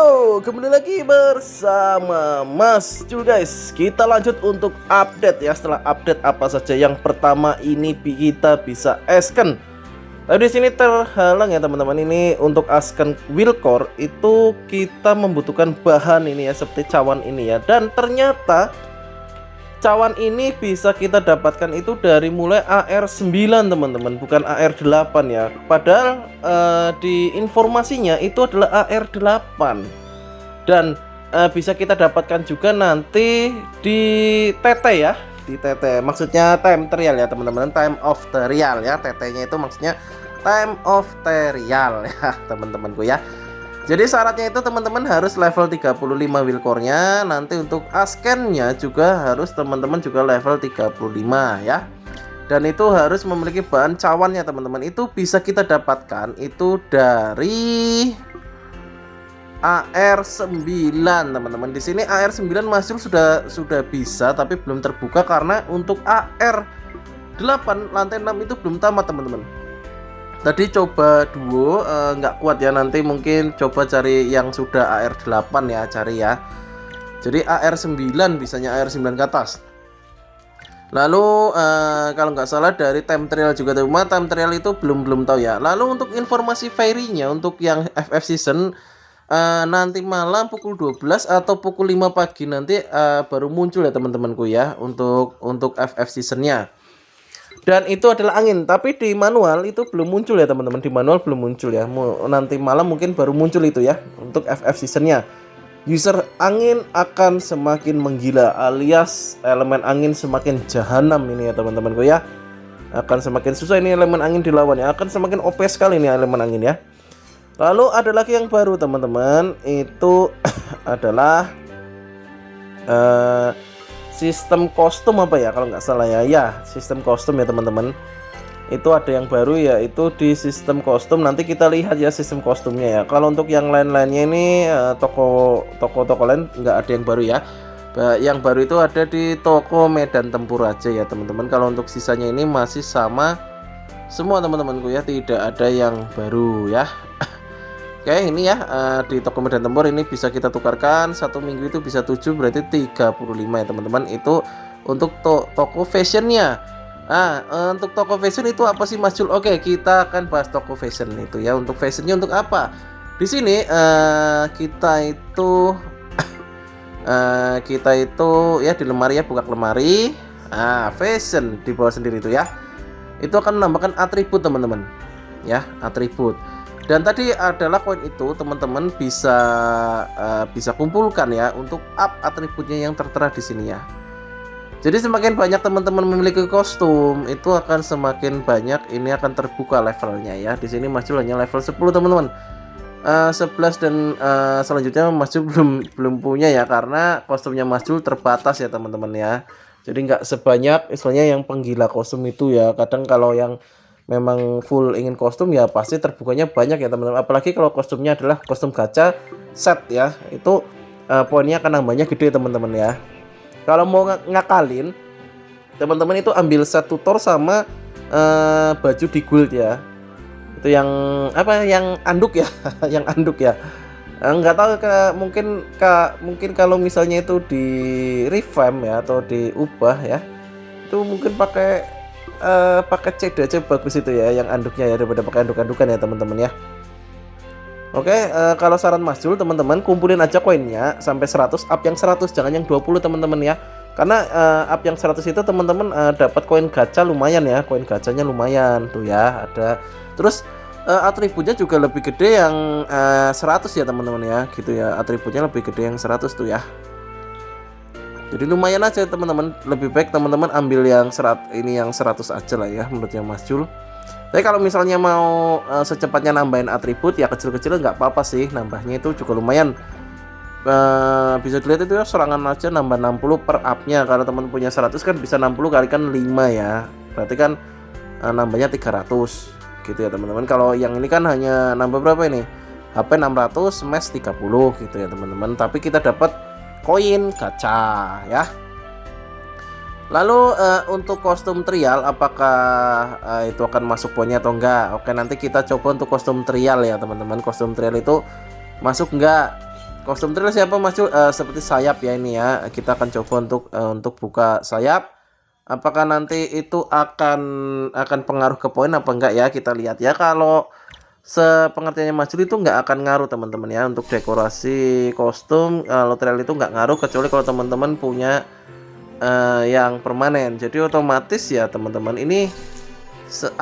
Halo, kembali lagi bersama Mas Jul guys. Kita lanjut untuk update ya. Setelah update apa saja? Yang pertama ini kita bisa esken. Tapi di sini terhalang ya teman-teman. Ini untuk esken wheel core itu kita membutuhkan bahan ini ya, seperti cawan ini ya. Dan ternyata cawan ini bisa kita dapatkan itu dari mulai AR9 teman-teman, bukan AR8 ya. Padahal di informasinya itu adalah AR8. Dan bisa kita dapatkan juga nanti di TT ya, di TT. Maksudnya time trial ya teman-teman, time of the real ya. TT-nya itu maksudnya time of the real ya teman-temanku ya. Jadi syaratnya itu teman-teman harus level 35 wheel core-nya. Nanti untuk askennya juga harus teman-teman juga level 35 ya. Dan itu harus memiliki bahan cawannya teman-teman. Itu bisa kita dapatkan itu dari AR9 teman-teman. Di sini AR9 masuk sudah bisa tapi belum terbuka karena untuk AR8 lantai 6 itu belum tamat teman-teman. Tadi coba duo nggak kuat ya, nanti mungkin coba cari yang sudah AR8 ya, cari ya. Jadi AR9 bisanya AR9 ke atas. Lalu kalau nggak salah dari time trial juga, cuma time trial itu belum tahu ya. Lalu untuk informasi fairy-nya untuk yang FF season nanti malam pukul 12 atau pukul 5 pagi nanti baru muncul ya teman-temanku ya, untuk FF seasonnya. Dan itu adalah angin, tapi di manual itu belum muncul ya teman-teman. Di manual belum muncul ya. Nanti malam mungkin baru muncul itu ya untuk FF seasonnya. User angin akan semakin menggila, alias elemen angin semakin jahanam ini ya teman-temanku ya. Akan semakin susah ini elemen angin dilawan ya. Akan semakin OP sekali ini elemen angin ya. Lalu ada lagi yang baru teman-teman, itu adalah sistem kostum apa ya kalau nggak salah ya, sistem kostum ya teman-teman. Itu ada yang baru ya, itu di sistem kostum. Nanti kita lihat ya sistem kostumnya ya. Kalau untuk yang lain-lainnya ini toko lain nggak ada yang baru ya. Yang baru itu ada di toko medan tempur aja ya teman-teman. Kalau untuk sisanya ini masih sama semua teman-temanku ya, tidak ada yang baru ya. Oke, ini ya di toko medan tempur ini bisa kita tukarkan, satu minggu itu bisa 7, berarti 35 ya teman-teman. Itu untuk toko fashionnya. Nah, untuk toko fashion itu apa sih Mas Jul? Oke, kita akan bahas toko fashion itu ya. Untuk fashionnya untuk apa? Di sini kita itu ya di lemari ya, buka lemari. Fashion di bawah sendiri itu ya. Itu akan menambahkan atribut teman-teman. Ya, atribut. Dan tadi adalah koin itu teman-teman bisa kumpulkan ya untuk up atributnya yang tertera di sini ya. Jadi semakin banyak teman-teman memiliki kostum, itu akan semakin banyak ini akan terbuka levelnya ya. Di sini Mas Jul hanya level 10 teman-teman. 11 dan selanjutnya Mas Jul belum punya ya, karena kostumnya Mas Jul terbatas ya teman-teman ya. Jadi nggak sebanyak istilahnya yang penggila kostum itu ya. Kadang kalau yang memang full ingin kostum ya pasti terbukanya banyak ya teman-teman. Apalagi kalau kostumnya adalah kostum gacha set ya, itu poinnya akan nambahnya gede teman-teman ya. Kalau mau ngakalin teman-teman itu ambil set tutor sama baju di gold ya. Itu yang apa, yang anduk ya yang anduk ya. Nggak tahu mungkin kalau misalnya itu di revamp ya atau diubah ya, itu mungkin pakai pakai CD aja bagus itu ya, yang anduknya ya, daripada pakai anduk-andukan ya teman-teman ya. Oke, kalau saran Mas Jul teman-teman kumpulin aja koinnya sampai 100, up yang 100, jangan yang 20 teman-teman ya. Karena up yang 100 itu teman-teman dapat koin gacha lumayan ya, koin gacanya lumayan tuh ya, ada. Terus atributnya juga lebih gede yang 100 ya teman-teman ya, gitu ya. Atributnya lebih gede yang 100 tuh ya. Jadi lumayan aja teman-teman, lebih baik teman-teman ambil yang 100 aja lah ya menurut yang Mas Jul. Tapi kalau misalnya mau secepatnya nambahin atribut ya kecil-kecil nggak apa-apa sih, nambahnya itu juga lumayan. Bisa dilihat itu ya, serangan aja nambah 60 per up-nya. Kalau teman punya 100 kan bisa 60 kalikan 5 ya, berarti kan nambahnya 300 gitu ya teman-teman. Kalau yang ini kan hanya nambah berapa ini, HP 600, smash 30 gitu ya teman-teman. Tapi kita dapat koin gacha ya. Lalu untuk kostum trial apakah itu akan masuk poinnya atau enggak? Oke, nanti kita coba untuk kostum trial ya teman-teman. Kostum trial itu masuk enggak? kostum trail siapa Mas Jul? Seperti sayap ya ini ya. Kita akan coba untuk buka sayap. Apakah nanti itu akan pengaruh ke poin apa enggak ya? Kita lihat ya. Kalau sepengertiannya Mas Jul itu nggak akan ngaruh teman-teman ya, untuk dekorasi kostum. Kalau trail itu nggak ngaruh kecuali kalau teman-teman punya yang permanen. Jadi otomatis ya teman-teman, ini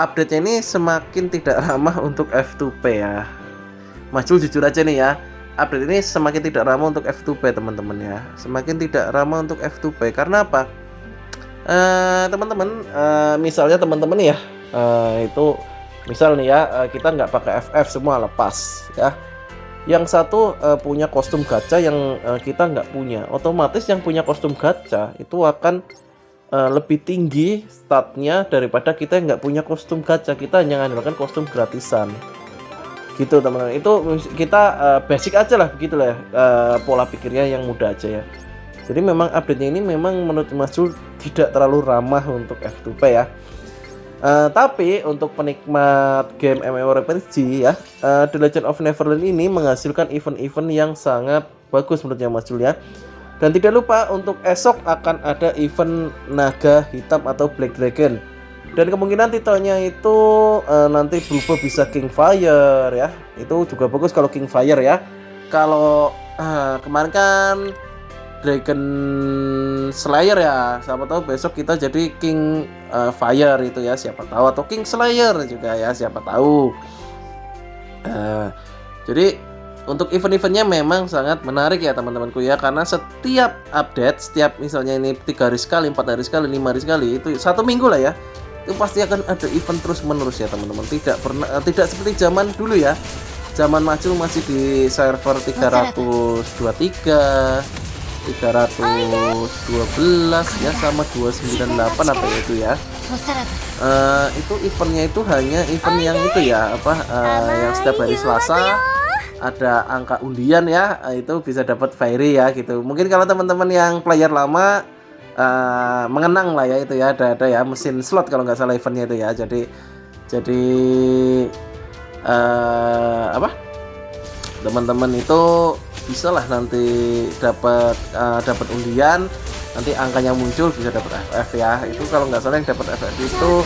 update-nya ini semakin tidak ramah untuk F2P ya. Mas Jul jujur aja nih ya, update ini semakin tidak ramah untuk F2P teman-teman ya. Semakin tidak ramah untuk F2P karena apa? Teman-teman, misalnya teman-teman ya, itu misal nih ya, kita nggak pakai FF semua, lepas ya. Yang satu punya kostum gacha yang kita nggak punya, otomatis yang punya kostum gacha itu akan lebih tinggi statnya daripada kita yang nggak punya kostum gacha. Kita hanya mengandalkan kostum gratisan gitu teman-teman. Itu kita basic aja lah, begitulah ya, pola pikirnya yang mudah aja ya. Jadi memang update-nya ini memang menurut Mas Jul tidak terlalu ramah untuk F2P ya. Tapi untuk penikmat game MMORPG ya, The Legend of Neverland ini menghasilkan event-event yang sangat bagus menurutnya Mas Jul ya. Dan tidak lupa untuk esok akan ada event naga hitam atau Black Dragon. Dan kemungkinan titelnya itu nanti berubah bisa Kingfire ya. Itu juga bagus kalau Kingfire ya. Kalau kemarin kan Dragon Slayer ya, siapa tahu besok kita jadi King Fire itu ya, siapa tahu, atau King Slayer juga ya, siapa tahu. Jadi untuk event-eventnya memang sangat menarik ya teman-temanku ya, karena setiap update, setiap misalnya ini 3 hari sekali, 4 hari sekali, 5 hari sekali, itu 1 minggu lah ya, itu pasti akan ada event terus menerus ya teman-teman. Tidak seperti zaman dulu ya, zaman Mas Jul masih di server 323, 312 ya, sama 298 apa itu ya. Itu eventnya itu hanya event yang itu ya, yang setiap hari Selasa ada angka undian ya, itu bisa dapat fairy ya gitu. Mungkin kalau teman-teman yang player lama mengenang lah ya, itu ya, ada ya mesin slot kalau nggak salah eventnya itu ya. Jadi teman-teman itu bisa lah nanti dapat undian, nanti angkanya muncul, bisa dapat FF ya. Itu kalau nggak salah yang dapat FF itu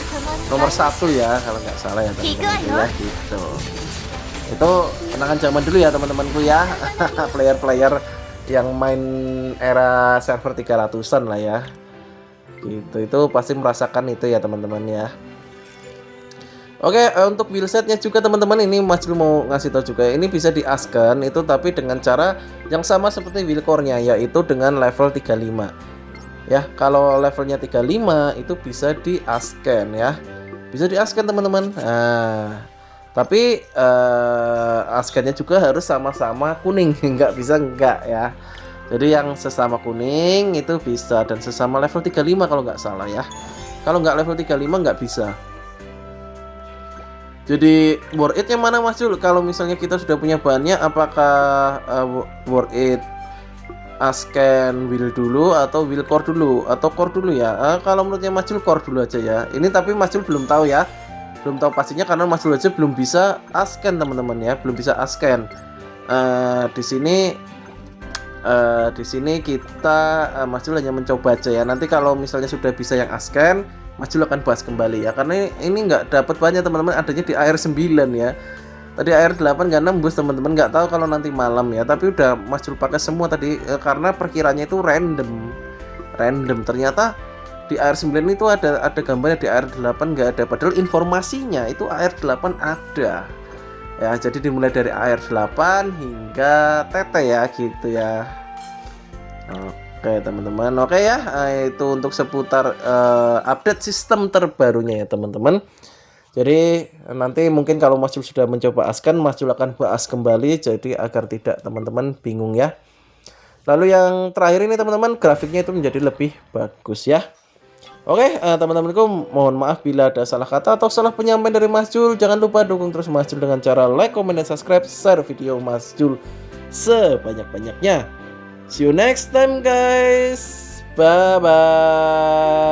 nomor 1 ya, kalau nggak salah ya teman-teman ya gitu. Itu kenangan zaman dulu ya teman-temanku ya. Player-player yang main era server 300-an lah ya gitu. Itu pasti merasakan itu ya teman-teman ya. Oke, untuk build setnya juga teman-teman, ini Mas Jul mau ngasih tahu juga, ini bisa di-asken itu tapi dengan cara yang sama seperti build core-nya, yaitu dengan level 35 ya. Kalau levelnya 35 itu bisa di-asken ya, bisa di-asken teman-teman. Tapi askennya juga harus sama-sama kuning, nggak bisa enggak ya. Jadi yang sesama kuning itu bisa, dan sesama level 35 kalau nggak salah ya. Kalau nggak level 35 nggak bisa. Jadi worth it yang mana Mas Jul? Kalau misalnya kita sudah punya bahannya, apakah worth it asken will dulu atau will core dulu atau core dulu ya? Kalau menurutnya Mas Jul core dulu aja ya. Ini tapi Mas Jul belum tahu ya, belum tahu pastinya karena Mas Jul aja belum bisa asken teman-teman ya, belum bisa asken. Di sini kita Mas Jul hanya mencoba aja ya. Nanti kalau misalnya sudah bisa yang asken, Mas Jul akan bahas kembali ya, karena ini nggak dapat banyak teman-teman, adanya di AR 9 ya. Tadi AR 8 nggak nembus teman-teman, nggak tahu kalau nanti malam ya. Tapi udah Mas Jul pakai semua tadi karena perkiranya itu random. Ternyata di AR 9 itu ada gambarnya, di AR 8 nggak ada, padahal informasinya itu AR 8 ada. Ya, jadi dimulai dari AR 8 hingga TT ya gitu ya. Oke teman-teman, oke ya, itu untuk seputar update sistem terbarunya ya teman-teman. Jadi nanti mungkin kalau Mas Jul sudah mencoba asken, Mas Jul akan bahas kembali, jadi agar tidak teman-teman bingung ya. Lalu yang terakhir ini teman-teman, grafiknya itu menjadi lebih bagus ya. Oke teman-temanku, mohon maaf bila ada salah kata atau salah penyampaian dari Mas Jul. Jangan lupa dukung terus Mas Jul dengan cara like, comment, dan subscribe, share video Mas Jul sebanyak-banyaknya. See you next time guys. Bye bye.